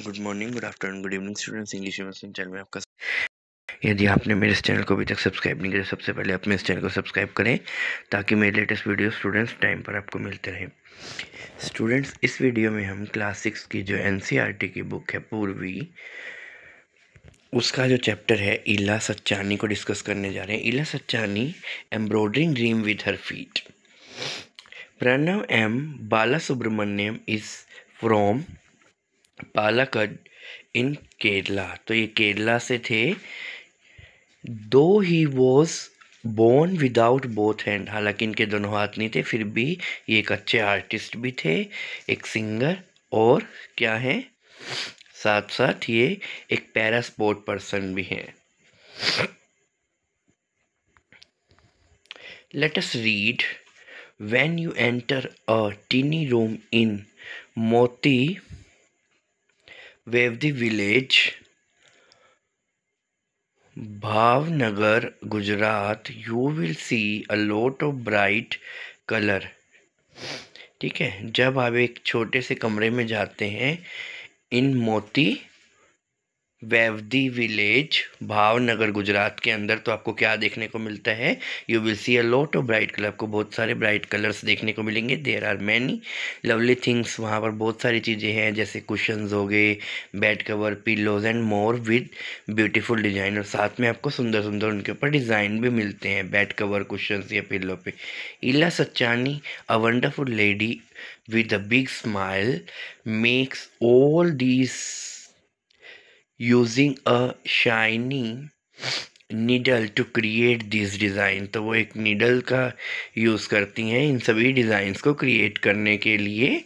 Good morning, good afternoon, good evening students. English university channel में आपका। यदि आपने मेरे इस चैनल को अभी तक सब्सक्राइब नहीं किया, सबसे पहले आप मेरे इस चैनल को सब्सक्राइब करें ताकि मेरे लेटेस्ट वीडियो स्टूडेंट्स टाइम पर आपको मिलते रहें। स्टूडेंट्स, इस वीडियो में हम क्लास 6 की जो NCERT की बुक है पूर्वी, उसका जो चैप्टर है ईला सच्चानी को डिस्कस करने जा रहे हैं। Ela Sachani embroidering dream with her feet. Pranav M Balasubramaniam is from Palakkad in Kerala. तो ये केरला से थे। दो he was born without both hand, हालांकि इनके दोनों हाथ नहीं थे, फिर भी ये एक अच्छे आर्टिस्ट भी थे, एक सिंगर, और क्या है, साथ साथ ये एक पैरा स्पोर्ट पर्सन भी हैं। Let us read. When you enter a tiny room in Moti Vavdi village, Bhavnagar, Gujarat, you will see a lot of bright colour. ठीक है, जब आप एक छोटे से कमरे में जाते हैं, इन मोती वेवदी विलेज, भावनगर, गुजरात के अंदर, तो आपको क्या देखने को मिलता है? You will see a lot of bright colour. आपको बहुत सारे ब्राइट कलर्स देखने को मिलेंगे। There are many lovely things. वहाँ पर बहुत सारी चीज़ें हैं, जैसे कुशंस हो गए, bed cover, pillows and more with beautiful design. और साथ में आपको सुंदर सुंदर उनके ऊपर डिज़ाइन भी मिलते हैं, बेड कवर, कुशंस या पिलो पे। Ela Sachani, a wonderful lady with a big smile, makes all these using a shiny needle to create these design। तो वो एक नीडल का यूज़ करती हैं इन सभी डिज़ाइंस को क्रिएट करने के लिए।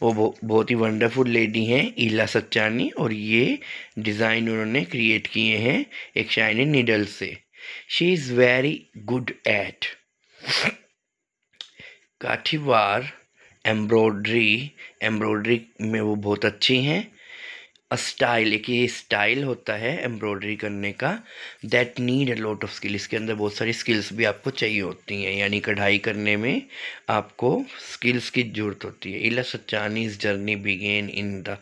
वो बहुत ही वंडरफुल लेडी हैं ईला सच्चानी, और ये डिज़ाइन उन्होंने क्रिएट किए हैं एक शाइनी नीडल से। She is very good at Kathiawar embroidery में वो बहुत अच्छी हैं। अ स्टाइल, एक ये स्टाइल होता है एम्ब्रॉयडरी करने का, that need a lot of skill. इसके अंदर बहुत सारी स्किल्स भी आपको चाहिए होती हैं, यानी कढ़ाई करने में आपको स्किल्स की ज़रूरत होती है। Ela Sachani's journey began in the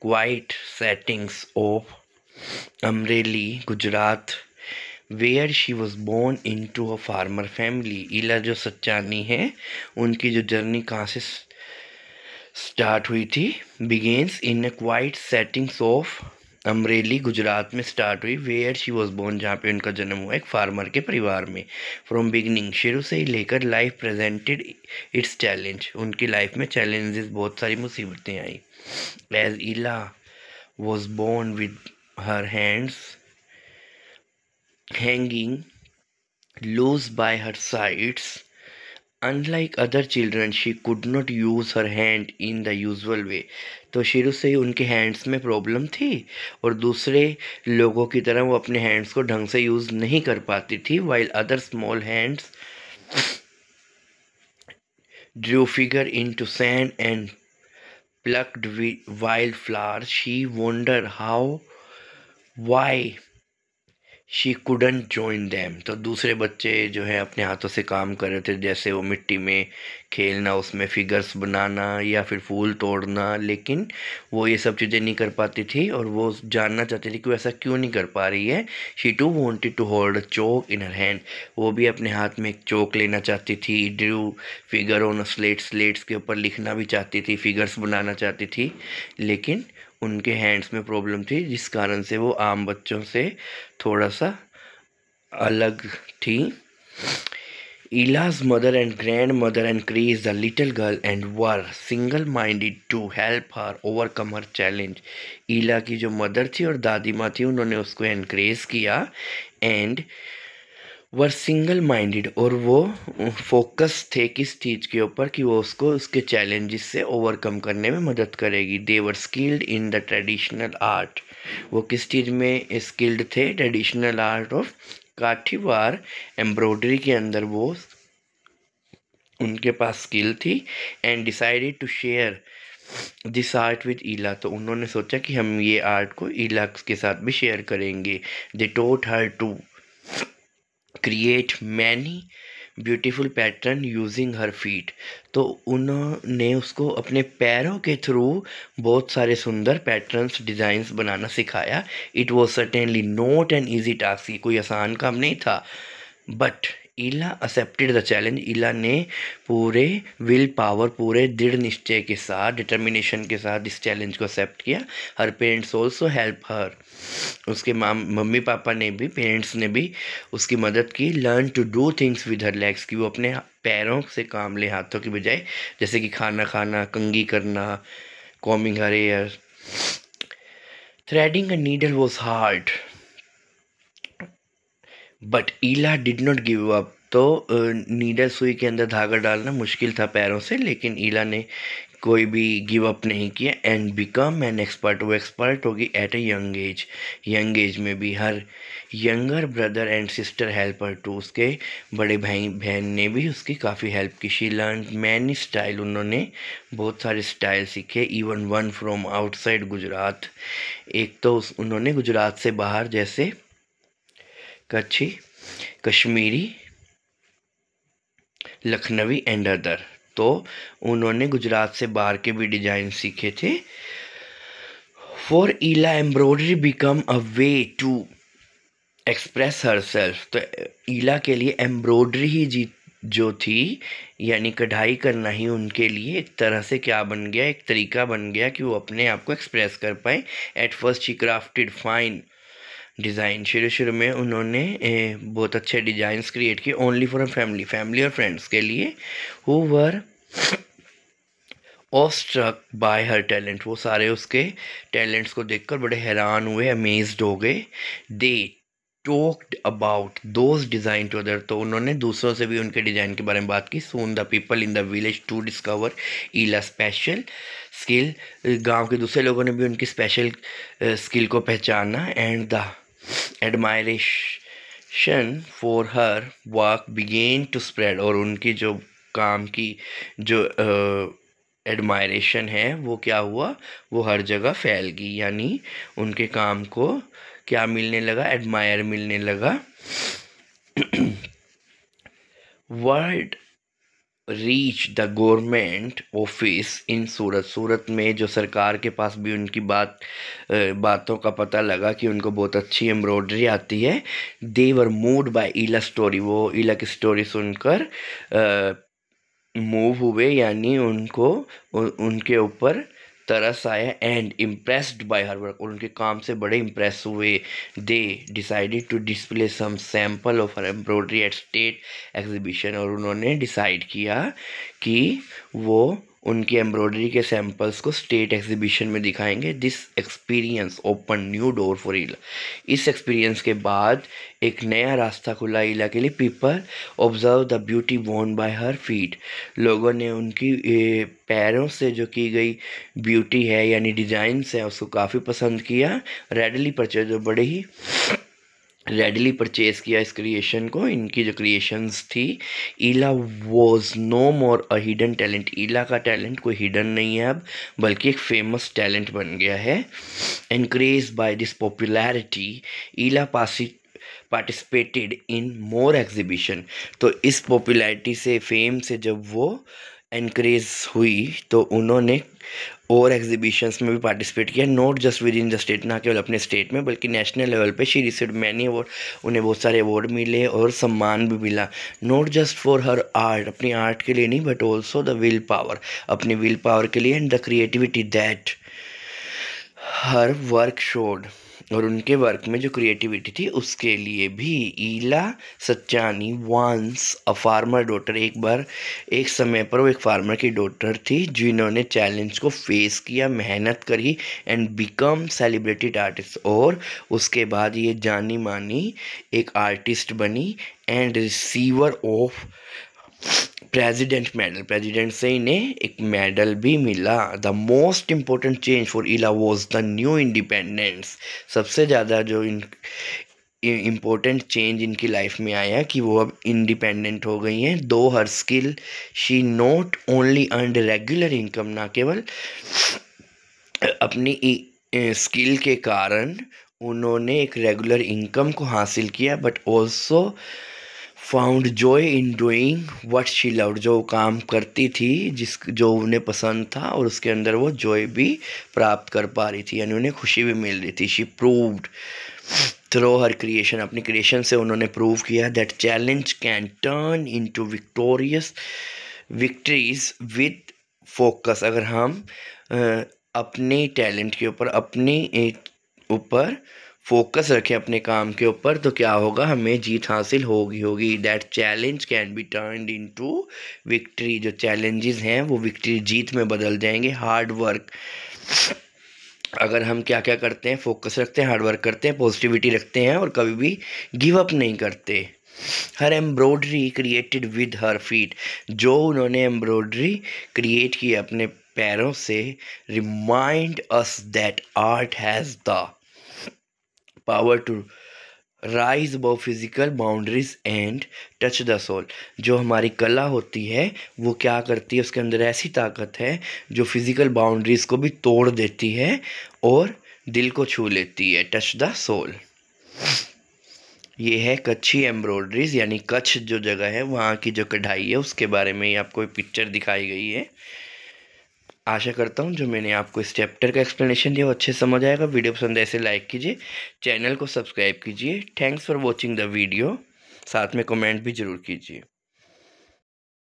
quiet settings of Amreli, Gujarat, where she was born into a farmer family. Ela जो सच्चानी है, उनकी जो जर्नी कहाँ से स्टार्ट हुई थी? Begins in a quite settings of Amreli, Gujarat में स्टार्ट हुई। वेयर शी वॉज बोर्न, जहाँ पे उनका जन्म हुआ एक फार्मर के परिवार में। फ्रॉम बिगनिंग, शुरू से ही लेकर लाइफ प्रेजेंटेड इट्स चैलेंज। उनकी लाइफ में चैलेंजेस, बहुत सारी मुसीबतें आई। As Ela was born with her hands hanging loose by her sides. Unlike other children, she could not use her hand in the usual way। तो शुरू से ही उनके हैंड्स में प्रॉब्लम थी, और दूसरे लोगों की तरह वो अपने हैंड्स को ढंग से यूज़ नहीं कर पाती थी। while other small hands drew figure into sand and plucked wild flowers, she wondered why she couldn't join them. तो दूसरे बच्चे जो है अपने हाथों से काम कर रहे थे, जैसे वो मिट्टी में खेलना, उसमें फिगर्स बनाना या फिर फूल तोड़ना, लेकिन वो ये सब चीज़ें नहीं कर पाती थी, और वो जानना चाहती थी कि वो ऐसा क्यों नहीं कर पा रही है। She too wanted to hold a chalk in her hand. वो भी अपने हाथ में एक चौक लेना चाहती थी। ड्रू फिगर ऑन स्लेट्स के ऊपर लिखना भी चाहती थी, फिगर्स बनाना चाहती थी, लेकिन उनके हैंड्स में प्रॉब्लम थी, जिस कारण से वो आम बच्चों से थोड़ा सा अलग थी। Ila's mother and grandmother encouraged the little girl and were single-minded to help her overcome her challenge। ईला की जो मदर थी और दादी माँ थी, उन्होंने उसको एनकरेज किया, एंड वर सिंगल माइंडेड, और वो फोकस थे किस चीज़ के ऊपर, कि वो उसको उसके चैलेंजेस से ओवरकम करने में मदद करेगी। They were skilled in the traditional art. वो किस चीज़ में स्किल्ड थे? Traditional art of Kathiawar embroidery के अंदर वो उनके पास स्किल थी। And decided to share this art with Ila. तो उन्होंने सोचा कि हम ये आर्ट को ईला के साथ भी शेयर करेंगे। They taught her to create many beautiful pattern using her feet. तो उन्होंने उसको अपने पैरों के थ्रू बहुत सारे सुंदर पैटर्न्स डिज़ाइंस बनाना सिखाया। It was certainly not an easy task, ये कोई आसान काम नहीं था, but Ila accepted the challenge. Ila ने पूरे विल पावर, पूरे दृढ़ निश्चय के साथ, डिटर्मिनेशन के साथ इस चैलेंज को एक्सेप्ट किया। हर पेरेंट्स ऑल्सो हेल्प हर, उसके मम्मी पापा ने भी, पेरेंट्स ने भी उसकी मदद की। Learn to do things with her legs, कि वो अपने पैरों से काम ले हाथों की बजाय, जैसे कि खाना खाना, कंघी करना, combing her hair. Threading a needle was hard but Ila did not give up. तो नीडल, सुई के अंदर धागा डालना मुश्किल था पैरों से, लेकिन ईला ने कोई भी गिव अप नहीं किया। एंड बिकम एन एक्सपर्ट, वो एक्सपर्ट होगी at a young age, young age में भी। Her younger brother and sister helper too, उसके बड़े भाई बहन ने भी उसकी काफ़ी हेल्प की। शी लर्न मैनी स्टाइल, उन्होंने बहुत सारे स्टाइल सीखे। Even one from outside Gujarat, एक तो उन्होंने गुजरात से बाहर, जैसे कच्छी, कश्मीरी, लखनवी एंड अदर। तो उन्होंने गुजरात से बाहर के भी डिजाइन सीखे थे। For Ila embroidery become a way to express herself. तो ईला के लिए एम्ब्रॉयडरी ही जो थी, यानी कढ़ाई करना ही उनके लिए एक तरह से क्या बन गया, एक तरीका बन गया कि वो अपने आप को एक्सप्रेस कर पाए। At first she crafted fine design, शुरू में उन्होंने बहुत अच्छे डिज़ाइंस क्रिएट किए। ओनली फॉर फैमिली और फ्रेंड्स के लिए, who were awestruck by her talent, वो सारे उसके टैलेंट्स को देखकर बड़े हैरान हुए, अमेज्ड हो गए। They talked about those design to other, तो उन्होंने दूसरों से भी उनके डिज़ाइन के बारे में बात की। Soon the people in the village to discover Ila special skill, गांव के दूसरे लोगों ने भी उनकी स्पेशल स्किल को पहचाना। And the admiration for her work began to spread, और उनकी जो काम की जो एडमायरेशन है वो क्या हुआ, वो हर जगह फैल गई। यानी उनके काम को क्या मिलने लगा, एडमायर मिलने लगा। Word reach the government office in Surat, Surat में जो सरकार के पास भी उनकी बातों का पता लगा कि उनको बहुत अच्छी एम्ब्रॉयडरी आती है। दे वर मूव्ड बाय ईला स्टोरी, वो ईला की स्टोरी सुनकर मूव हुए, यानी उनको उनके ऊपर तरस आया। And impressed by her work, और उनके काम से बड़े इम्प्रेस हुए। They decided to display some sample of her embroidery at state exhibition, और उन्होंने डिसाइड किया कि वो उनकी एम्ब्रॉयडरी के सैम्पल्स को स्टेट एग्जीबिशन में दिखाएंगे। This experience open new door for Ila, इस एक्सपीरियंस के बाद एक नया रास्ता खुला ईला के लिए। People observe the beauty Warne bye her feet, लोगों ने उनकी पैरों से जो की गई ब्यूटी है यानी डिज़ाइंस है उसको काफ़ी पसंद किया। रेडली परचेज, जो बड़े ही रेडली परचेज किया इस क्रिएशन को, इनकी जो क्रिएशंस थी। Ila was no more a hidden talent, Ila का टैलेंट कोई हिडन नहीं है अब, बल्कि एक फेमस टैलेंट बन गया है। Encourage by this popularity Ila participated in more exhibition, तो इस पॉपुलैरिटी से, फेम से जब वो एनकरेज हुई तो उन्होंने और एग्जीबिशंस में भी पार्टिसिपेट किया। Not just with in the state, ना केवल अपने स्टेट में बल्कि नेशनल लेवल पे। शी रिसीव्ड मैनी अवार्ड, उन्हें बहुत सारे अवार्ड मिले और सम्मान भी मिला। Not just for her art, अपनी आर्ट के लिए नहीं, but also the will power, अपनी विल पावर के लिए। And the creativity that her work showed, और उनके वर्क में जो क्रिएटिविटी थी उसके लिए भी। ईला सच्चानी वंस अ फार्मर डॉटर, एक समय पर वो एक फार्मर की डॉटर थी जिन्होंने चैलेंज को फेस किया, मेहनत करी। एंड बिकम सेलिब्रेटेड आर्टिस्ट, और उसके बाद ये जानी मानी एक आर्टिस्ट बनी। And receiver of president medal, president से इन्हें एक मेडल भी मिला। The most important change for Ila was the new independence, सबसे ज़्यादा जो इम्पोर्टेंट चेंज इनकी लाइफ में आया कि वो अब इंडिपेंडेंट हो गई हैं। Through her skill she not only earn regular income, ना केवल अपनी स्किल के कारण उन्होंने एक रेगुलर इनकम को हासिल किया, but also found joy in doing what she loved, जो काम करती थी जो उन्हें पसंद था, और उसके अंदर वो जॉय भी प्राप्त कर पा रही थी, यानी उन्हें खुशी भी मिल रही थी। She proved through her creation, अपनी क्रिएशन से उन्होंने प्रूव किया that challenge can turn into victories with focus. अगर हम अपने टैलेंट के ऊपर, अपने ऊपर फोकस रखें अपने काम के ऊपर, तो क्या होगा, हमें जीत हासिल होगी। That challenge can be turned into victory, जो चैलेंजेस हैं वो विक्ट्री, जीत में बदल जाएंगे। हार्ड वर्क, अगर हम क्या क्या करते हैं, फोकस रखते हैं, हार्ड वर्क करते हैं, पॉजिटिविटी रखते हैं और कभी भी गिव अप नहीं करते। Her embroidery created with her feet, जो उन्होंने एम्ब्रॉयडरी क्रिएट की अपने पैरों से, remind us that art has the power to rise above physical boundaries and touch the soul. जो हमारी कला होती है वो क्या करती है, उसके अंदर ऐसी ताकत है जो फिजिकल बाउंड्रीज को भी तोड़ देती है और दिल को छू लेती है। टच द सोल, ये है कच्छी एम्ब्रॉयडरीज, यानी कच्छ जो जगह है वहाँ की जो कढ़ाई है उसके बारे में आपको एक पिक्चर दिखाई गई है। आशा करता हूँ जो मैंने आपको इस चैप्टर का एक्सप्लेनेशन दिया वो अच्छे समझ आएगा। वीडियो पसंद ऐसे लाइक कीजिए, चैनल को सब्सक्राइब कीजिए। Thanks for watching the video, साथ में कमेंट भी ज़रूर कीजिए।